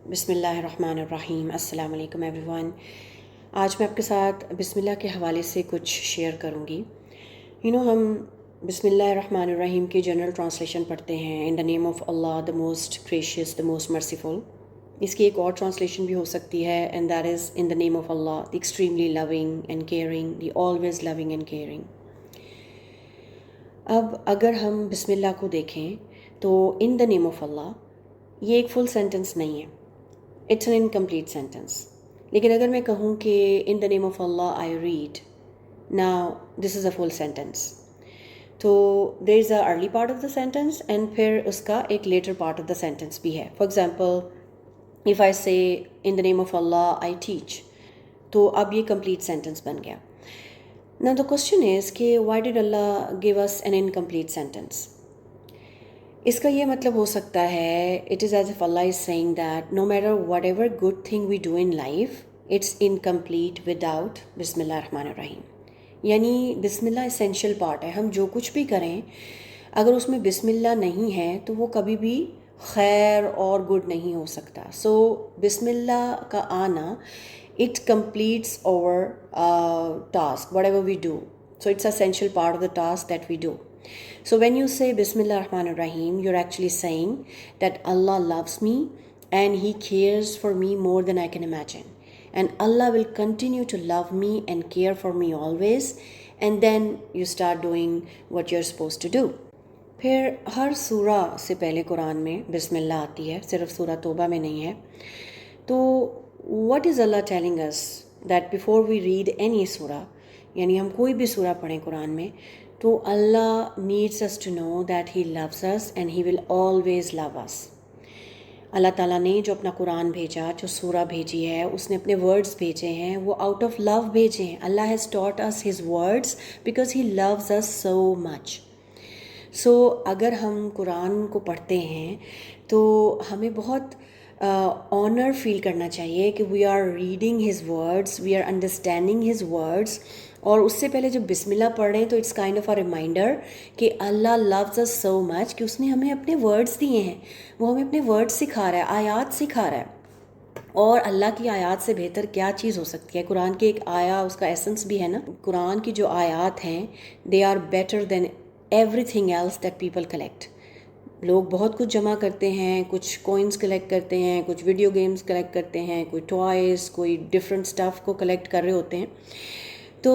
بسم اللہ الرحمن الرحیم۔ السلام علیکم ایوری ون۔ آج میں آپ کے ساتھ بسم اللہ کے حوالے سے کچھ شیئر کروں گی۔ ہم بسم اللہ الرحمن الرحیم کی جنرل ٹرانسلیشن پڑھتے ہیں، in the name of Allah the most gracious the most merciful. اس کی ایک اور ٹرانسلیشن بھی ہو سکتی ہے، and that is in the name of Allah the extremely loving and caring, the always loving and caring. اب اگر ہم بسم اللہ کو دیکھیں تو ان دا نیم آف اللہ یہ ایک فل سینٹنس نہیں ہے، اٹس این انکمپلیٹ سینٹنس۔ لیکن اگر میں کہوں کہ in the name of Allah I read, now this is a full sentence. تو there is a early part of the sentence and پھر اس کا ایک later part of the sentence بھی ہے۔ فار ایگزامپل اف آئی سے ان the name of Allah I teach, تو اب یہ کمپلیٹ سینٹنس بن گیا۔ Now the question is کہ why did Allah give us an incomplete sentence؟ اس کا یہ مطلب ہو سکتا ہے it is as if Allah is saying that no matter whatever good thing we do in life, it's incomplete without بسم اللہ الرحمن الرحیم۔ یعنی بسم اللہ اسینشیل پارٹ ہے، ہم جو کچھ بھی کریں اگر اس میں بسم اللہ نہیں ہے تو وہ کبھی بھی خیر اور گڈ نہیں ہو سکتا۔ سو بسم اللہ کا آنا it completes our task, whatever we do. So it's an essential part of the task that we do. So when you say Bismillah ar-Rahman ar-Rahim, you're actually saying that Allah loves me and He cares for me more than I can imagine. And Allah will continue to love me and care for me always. And then you start doing what you're supposed to do. پھر ہر سورہ سے پہلے قرآن میں بسم اللہ آتی ہے، صرف سورہ توبہ میں نہیں ہے۔ تو what is Allah telling us that before we read any surah، یعنی ہم کوئی بھی سورہ پڑھیں قرآن میں، تو اللہ needs us to know that He loves us and He will always love us۔ اللہ تعالیٰ نے جو اپنا قرآن بھیجا، جو سورہ بھیجی ہے، اس نے اپنے ورڈز بھیجے ہیں، وہ آؤٹ آف لو بھیجے ہیں۔ اللہ has taught us His words because He loves us so much۔ سو اگر ہم قرآن کو پڑھتے ہیں تو ہمیں بہت آنر فیل کرنا چاہیے کہ we are reading his words, we are understanding his words, اور اس سے پہلے جب بسم اللہ پڑھیں تو it's kind of a reminder کہ اللہ لوز اس سو مچ کہ اس نے ہمیں اپنے ورڈس دیے ہیں، وہ ہمیں اپنے ورڈس سکھا رہا ہے، آیات سکھا رہا ہے۔ اور اللہ کی آیات سے بہتر کیا چیز ہو سکتی ہے؟ قرآن کی ایک آیا، اس کا ایسنس بھی ہے نا، قرآن کی جو آیات ہیں they are better than everything else that people collect. لوگ بہت کچھ جمع کرتے ہیں، کچھ کوئنس کلیکٹ کرتے ہیں، کچھ ویڈیو گیمز کلیکٹ کرتے ہیں، کوئی ٹوائز، کوئی ڈفرینٹ سٹف کو کلیکٹ کر رہے ہوتے ہیں۔ تو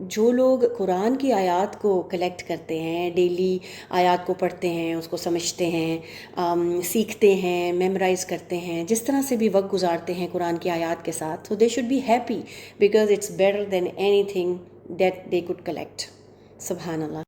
جو لوگ قرآن کی آیات کو کلیکٹ کرتے ہیں، ڈیلی آیات کو پڑھتے ہیں، اس کو سمجھتے ہیں، سیکھتے ہیں، میمورائز کرتے ہیں، جس طرح سے بھی وقت گزارتے ہیں قرآن کی آیات کے ساتھ، تو they should be happy because it's better than anything that they could collect. سبحان اللہ۔